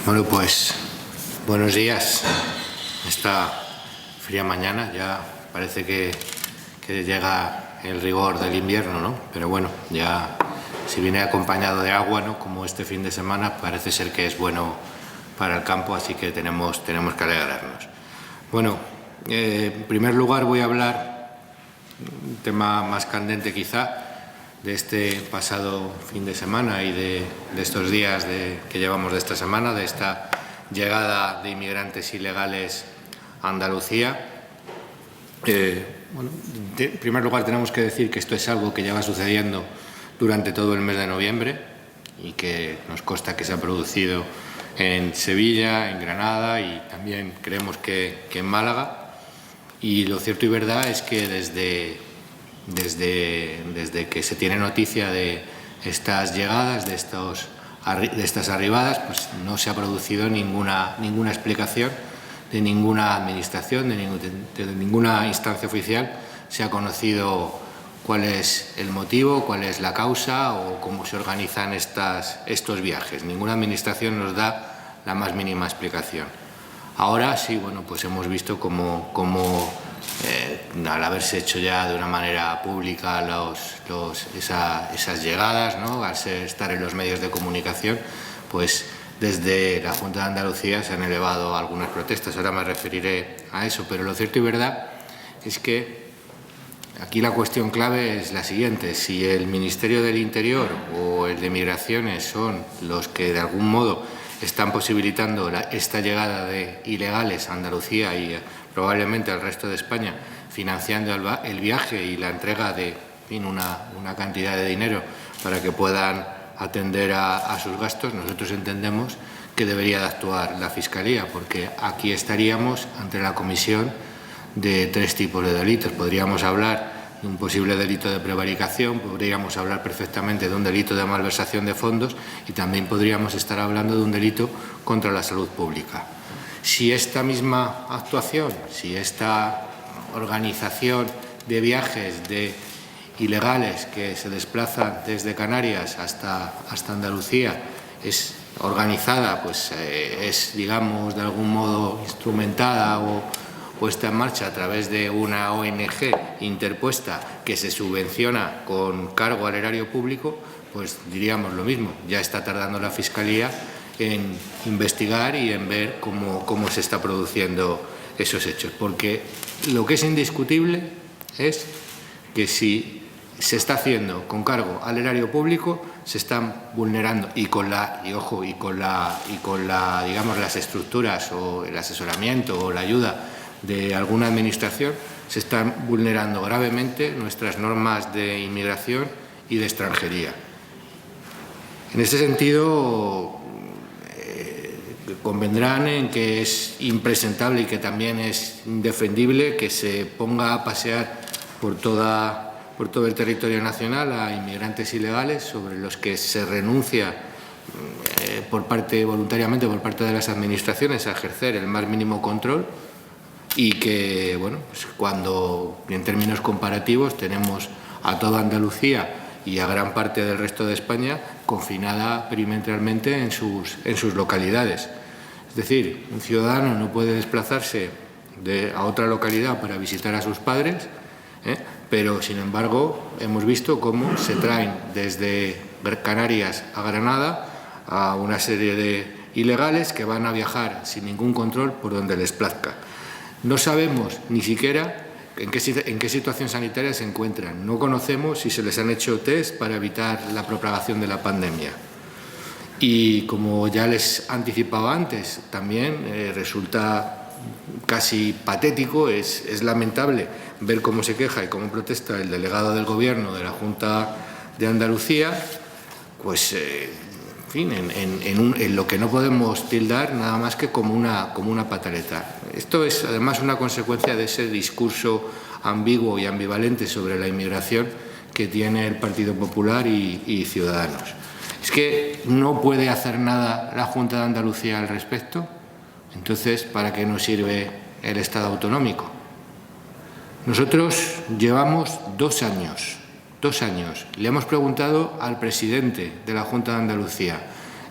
Bueno, pues buenos días. Esta fría mañana ya parece que llega el rigor del invierno, ¿no? Pero bueno, ya si viene acompañado de agua, ¿no? Como este fin de semana, parece ser que es bueno para el campo, así que tenemos que alegrarnos. Bueno, en primer lugar voy a hablar un tema más candente quizá de este pasado fin de semana y de estos días que llevamos de esta semana, de esta llegada de inmigrantes ilegales a Andalucía. Bueno, en primer lugar tenemos que decir que esto es algo que lleva sucediendo durante todo el mes de noviembre y que nos consta que se ha producido en Sevilla, en Granada y también creemos que en Málaga. Y lo cierto y verdad es que desde que se tiene noticia de estas llegadas, de estas arribadas, pues no se ha producido ninguna explicación de ninguna administración, de ninguna instancia oficial. Se ha conocido cuál es el motivo, cuál es la causa o cómo se organizan estos viajes. Ninguna administración nos da la más mínima explicación. Ahora sí, bueno, pues hemos visto cómo al haberse hecho ya de una manera pública esas llegadas, ¿no? Al estar en los medios de comunicación, pues desde la Junta de Andalucía se han elevado algunas protestas. Ahora me referiré a eso, pero lo cierto y verdad es que aquí la cuestión clave es la siguiente: si el Ministerio del Interior o el de Migraciones son los que de algún modo están posibilitando esta llegada de ilegales a Andalucía y probablemente al resto de España, financiando el viaje y la entrega de una cantidad de dinero para que puedan atender a sus gastos, nosotros entendemos que debería de actuar la Fiscalía, porque aquí estaríamos ante la comisión de tres tipos de delitos. Podríamos hablar de un posible delito de prevaricación, podríamos hablar perfectamente de un delito de malversación de fondos y también podríamos estar hablando de un delito contra la salud pública. Si esta misma actuación, si esta organización de viajes de ilegales que se desplazan desde Canarias hasta Andalucía es organizada, pues es, digamos, de algún modo instrumentada o puesta en marcha a través de una ONG interpuesta que se subvenciona con cargo al erario público, pues diríamos lo mismo. Ya está tardando la Fiscalía en investigar y en ver cómo se está produciendo esos hechos. Porque lo que es indiscutible es que si se está haciendo con cargo al erario público, se están vulnerando digamos, las estructuras o el asesoramiento o la ayuda de alguna administración, se están vulnerando gravemente nuestras normas de inmigración y de extranjería. En este sentido, convendrán en que es impresentable y que también es indefendible que se ponga a pasear por todo el territorio nacional a inmigrantes ilegales sobre los que se renuncia voluntariamente por parte de las administraciones a ejercer el más mínimo control, y que, bueno, pues cuando en términos comparativos tenemos a toda Andalucía y a gran parte del resto de España confinada perimetralmente en sus localidades. Es decir, un ciudadano no puede desplazarse a otra localidad para visitar a sus padres, pero sin embargo hemos visto cómo se traen desde Canarias a Granada a una serie de ilegales que van a viajar sin ningún control por donde les plazca. No sabemos ni siquiera en qué situación sanitaria se encuentran. No conocemos si se les han hecho test para evitar la propagación de la pandemia. Y como ya les anticipaba antes, también resulta casi patético, es lamentable ver cómo se queja y cómo protesta el delegado del Gobierno de la Junta de Andalucía, pues en fin, en lo que no podemos tildar nada más que como una pataleta. Esto es además una consecuencia de ese discurso ambiguo y ambivalente sobre la inmigración que tiene el Partido Popular y Ciudadanos. Es que no puede hacer nada la Junta de Andalucía al respecto. Entonces, ¿para qué nos sirve el Estado autonómico? Nosotros llevamos 2 años. Le hemos preguntado al presidente de la Junta de Andalucía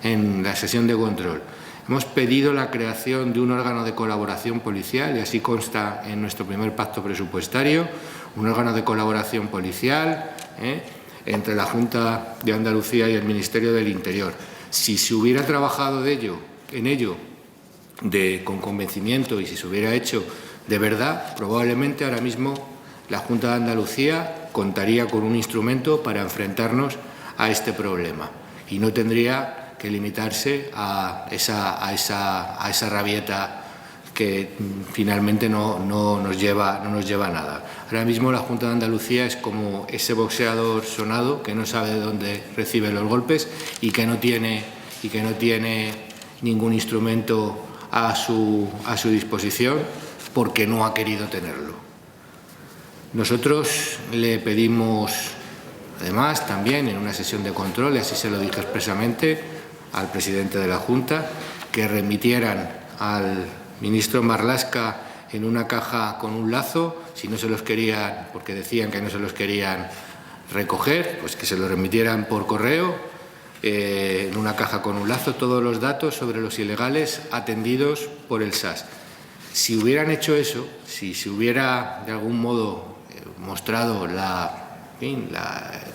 en la sesión de control Hemos pedido la creación de un órgano de colaboración policial, y así consta en nuestro primer pacto presupuestario, un órgano de colaboración policial entre la Junta de Andalucía y el Ministerio del Interior. Si se hubiera trabajado en ello con convencimiento y si se hubiera hecho de verdad, probablemente ahora mismo la Junta de Andalucía contaría con un instrumento para enfrentarnos a este problema y no tendría que limitarse a esa rabieta que finalmente no nos lleva a nada. Ahora mismo la Junta de Andalucía es como ese boxeador sonado que no sabe de dónde recibe los golpes y que no tiene ningún instrumento a su disposición porque no ha querido tenerlo. Nosotros le pedimos, además, también en una sesión de control, y así se lo dije expresamente al presidente de la Junta, que remitieran al ministro Marlaska en una caja con un lazo, si no se los querían, porque decían que no se los querían recoger, pues que se los remitieran por correo, en una caja con un lazo, todos los datos sobre los ilegales atendidos por el SAS. Si hubieran hecho eso, si se hubiera de algún modo mostrado la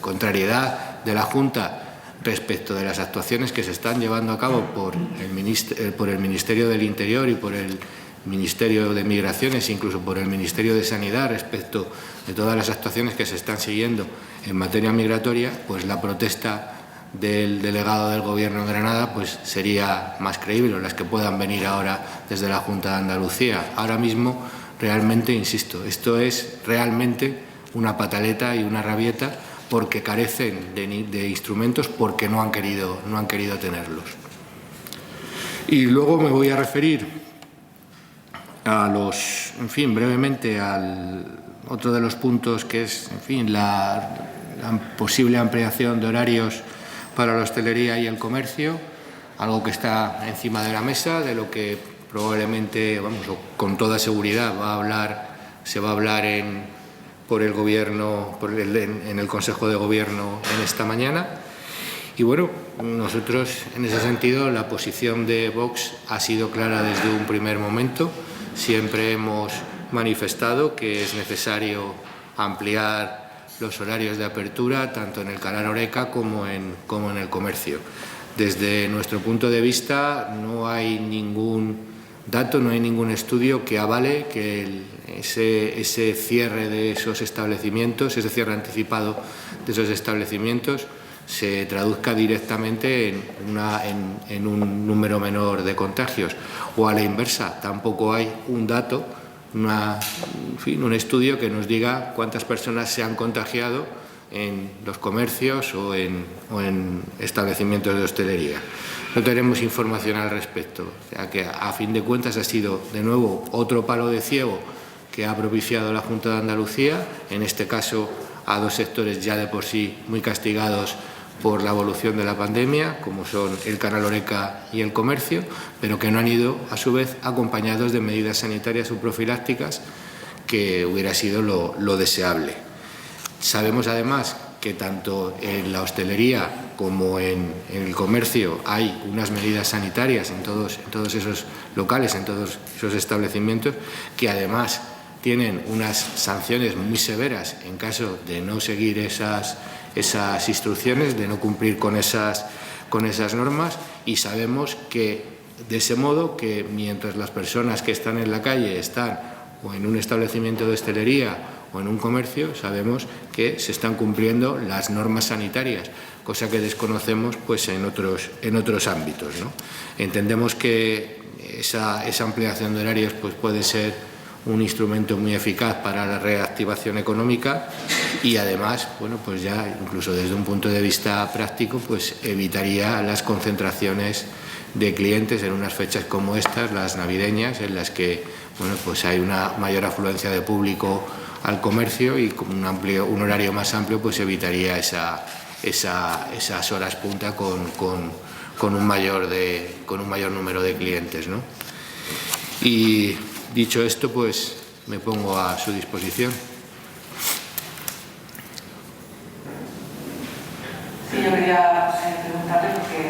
contrariedad de la Junta respecto de las actuaciones que se están llevando a cabo por el Ministerio del Interior y por el Ministerio de Migraciones, incluso por el Ministerio de Sanidad, respecto de todas las actuaciones que se están siguiendo en materia migratoria, pues la protesta del delegado del Gobierno en Granada pues sería más creíble, las que puedan venir ahora desde la Junta de Andalucía. Ahora mismo, realmente, insisto, esto es realmente una pataleta y una rabieta porque carecen de instrumentos, porque no han querido tenerlos. Y luego me voy a referir brevemente al otro de los puntos, que es, la posible ampliación de horarios para la hostelería y el comercio, algo que está encima de la mesa, de lo que probablemente, con toda seguridad, se va a hablar por el Gobierno, en el Consejo de Gobierno en esta mañana. Y bueno, nosotros en ese sentido la posición de Vox ha sido clara desde un primer momento. Siempre hemos manifestado que es necesario ampliar los horarios de apertura tanto en el Canal Horeca como en el comercio. Desde nuestro punto de vista no hay ningún dato, no hay ningún estudio que avale que ese cierre de esos establecimientos, ese cierre anticipado de esos establecimientos se traduzca directamente en un número menor de contagios. O a la inversa, tampoco hay un dato, un estudio que nos diga cuántas personas se han contagiado en los comercios o en establecimientos de hostelería. No tenemos información al respecto, o sea que a fin de cuentas ha sido de nuevo otro palo de ciego que ha propiciado la Junta de Andalucía, en este caso a dos sectores ya de por sí muy castigados por la evolución de la pandemia, como son el Canal Horeca y el comercio, pero que no han ido a su vez acompañados de medidas sanitarias o profilácticas, que hubiera sido lo deseable. Sabemos además que tanto en la hostelería como en el comercio hay unas medidas sanitarias en todos esos locales, en todos esos establecimientos, que además tienen unas sanciones muy severas en caso de no seguir esas instrucciones, de no cumplir con esas normas, y sabemos que de ese modo que mientras las personas que están en la calle están o en un establecimiento de hostelería o en un comercio, sabemos que se están cumpliendo las normas sanitarias, cosa que desconocemos pues en otros ámbitos, ¿no? Entendemos que esa ampliación de horarios pues puede ser un instrumento muy eficaz para la reactivación económica y además, pues ya incluso desde un punto de vista práctico, pues evitaría las concentraciones de clientes en unas fechas como estas, las navideñas, en las que pues hay una mayor afluencia de público al comercio, y con un horario más amplio pues evitaría esas horas punta con un mayor número de clientes, ¿no? Y dicho esto, pues me pongo a su disposición. Sí, yo quería preguntarle, porque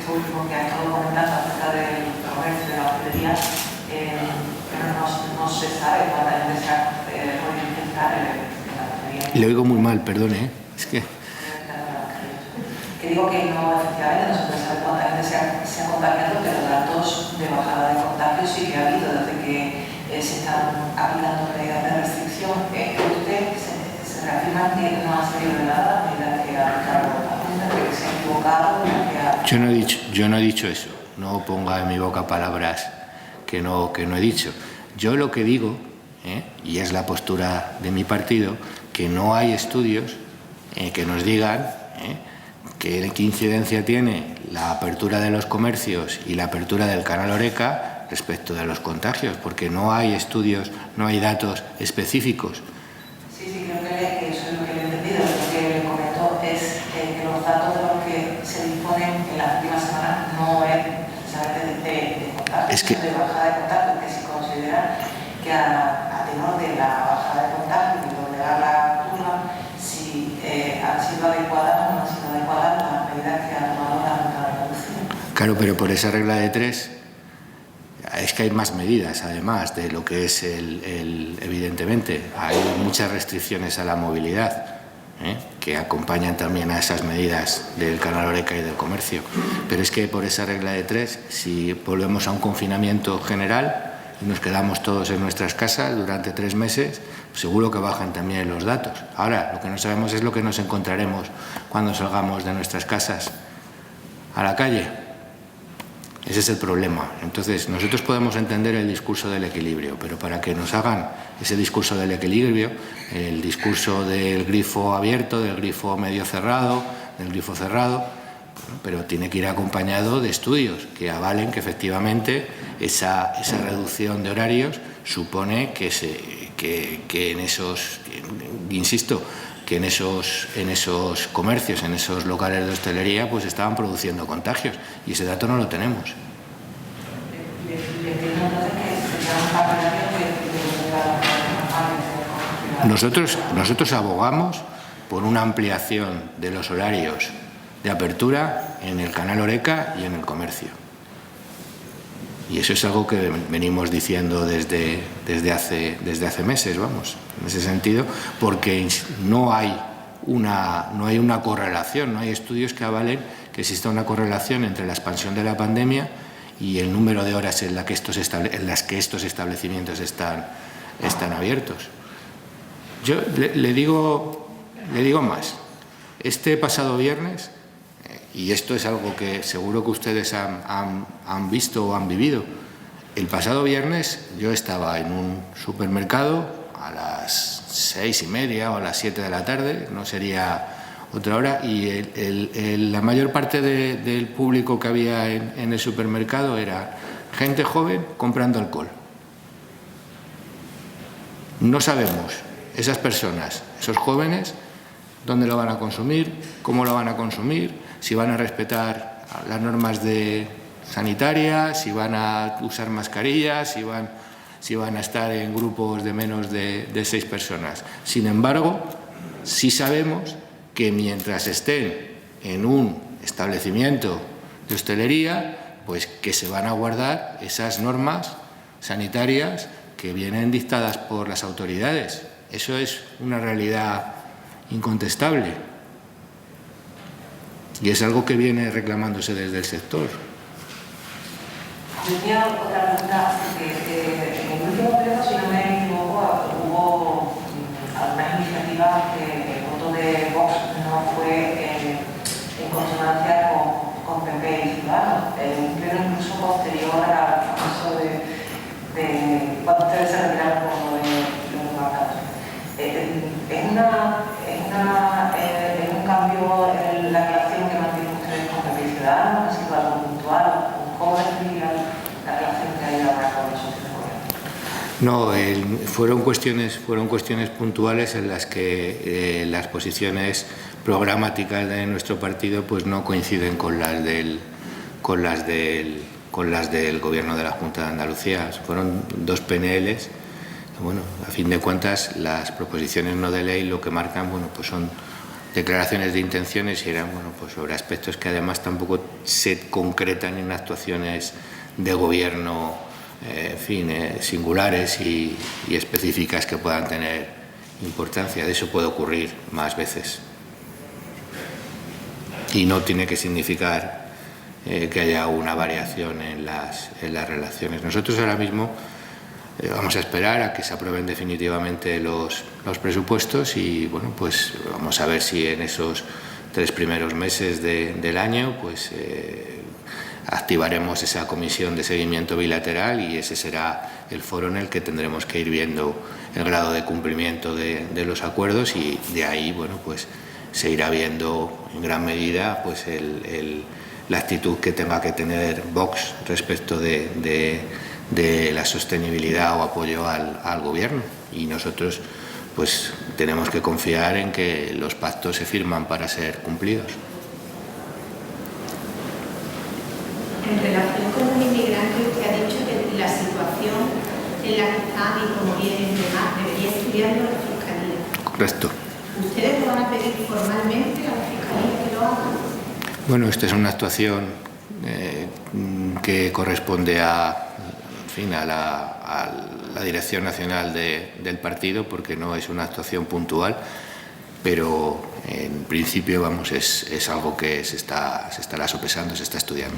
esto último que ha estado comentando acerca del días, pero no se sabe cuánta gente se ha podido infectar en la pandemia. Le oigo muy mal, perdone, ¿eh? Es que digo que no, efectivamente, no se puede saber cuánta gente se ha contagiado, pero datos de bajada de contagios sí que ha habido desde que se están aplicando medidas de restricción. Usted se reafirma que no ha salido de nada, medidas que ha aplicado la Junta, que se ha equivocado. Yo no he dicho eso. No ponga en mi boca palabras que no he dicho. Yo lo que digo, y es la postura de mi partido, que no hay estudios que nos digan qué incidencia tiene la apertura de los comercios y la apertura del canal Horeca respecto de los contagios, porque no hay estudios, no hay datos específicos. Sí, creo que eso es lo que le he entendido. Lo que le comento es que los datos de los que se disponen en las últimas semanas no es precisamente de contagios, sino de bajada de contagios, que se considera que a tenor de la bajada de contagios y doblegar la curva, si han sido adecuadas o no han sido adecuadas las medidas que ha tomado la Junta de Andalucía. Claro, pero por esa regla de 3 es que hay más medidas, además de lo que es evidentemente, hay muchas restricciones a la movilidad que acompañan también a esas medidas del canal Horeca y del comercio. Pero es que por esa regla de 3, si volvemos a un confinamiento general y nos quedamos todos en nuestras casas durante 3 meses, seguro que bajan también los datos. Ahora, lo que no sabemos es lo que nos encontraremos cuando salgamos de nuestras casas a la calle. Ese es el problema. Entonces, nosotros podemos entender el discurso del equilibrio, pero para que nos hagan ese discurso del equilibrio, el discurso del grifo abierto, del grifo medio cerrado, del grifo cerrado, pero tiene que ir acompañado de estudios que avalen que efectivamente esa reducción de horarios supone que en esos, insisto, que en esos comercios, en esos locales de hostelería, pues estaban produciendo contagios, y ese dato no lo tenemos. Nosotros abogamos por una ampliación de los horarios de apertura en el canal Horeca y en el comercio. Y eso es algo que venimos diciendo desde hace meses, vamos, en ese sentido, porque no hay una correlación, no hay estudios que avalen que exista una correlación entre la expansión de la pandemia y el número de horas en las que estos establecimientos están abiertos. Yo le digo más. Este pasado viernes, y esto es algo que seguro que ustedes han visto o han vivido, el pasado viernes yo estaba en un supermercado a las 6:30 o a las 7 de la tarde, no sería otra hora, y la mayor parte del público que había en el supermercado era gente joven comprando alcohol. No sabemos esas personas, esos jóvenes, dónde lo van a consumir, cómo lo van a consumir, si van a respetar las normas sanitarias, si van a usar mascarillas, si van a estar en grupos de menos de 6 personas. Sin embargo, sí sabemos que mientras estén en un establecimiento de hostelería, pues que se van a guardar esas normas sanitarias que vienen dictadas por las autoridades. Eso es una realidad incontestable y es algo que viene reclamándose desde el sector. Tenía otra pregunta, porque en el último periodo, si no me equivoco, hubo algunas iniciativas que el voto de Vox no fue en consonancia con PP y Ciudadanos, pero incluso posterior al caso de cuando ustedes se retiraron como de los mercados. ¿Es un cambio en la relación que mantienen ustedes con PP y Ciudadanos? ¿Ha sido algo puntual? ¿Cómo definirían la relación que hay ahora con los socios de gobierno? No, fueron cuestiones puntuales en las que las posiciones programáticas de nuestro partido pues no coinciden con las del Gobierno de la Junta de Andalucía. Fueron 2 PNLs. Bueno, a fin de cuentas, las proposiciones no de ley lo que marcan, bueno, pues son declaraciones de intenciones y eran, bueno, pues sobre aspectos que además tampoco se concretan en actuaciones de gobierno en fin, singulares y específicas que puedan tener importancia. De eso puede ocurrir más veces. Y no tiene que significar que haya una variación en las relaciones. Nosotros ahora mismo vamos a esperar a que se aprueben definitivamente los presupuestos y bueno, pues vamos a ver si en esos 3 primeros meses del año pues activaremos esa comisión de seguimiento bilateral y ese será el foro en el que tendremos que ir viendo el grado de cumplimiento de los acuerdos y de ahí, bueno, pues se irá viendo en gran medida pues la actitud que tenga que tener Vox respecto de la sostenibilidad o apoyo al gobierno. Y nosotros pues tenemos que confiar en que los pactos se firman para ser cumplidos. En relación con los inmigrantes, usted ha dicho que la situación en la que están y cómo vienen y demás debería estudiarlo la Fiscalía. Correcto. ¿Ustedes lo van a pedir formalmente a la Fiscalía que lo haga? Bueno, esta es una actuación que corresponde a la Dirección Nacional del partido, porque no es una actuación puntual, pero en principio, vamos, es algo que se estará sopesando, se está estudiando.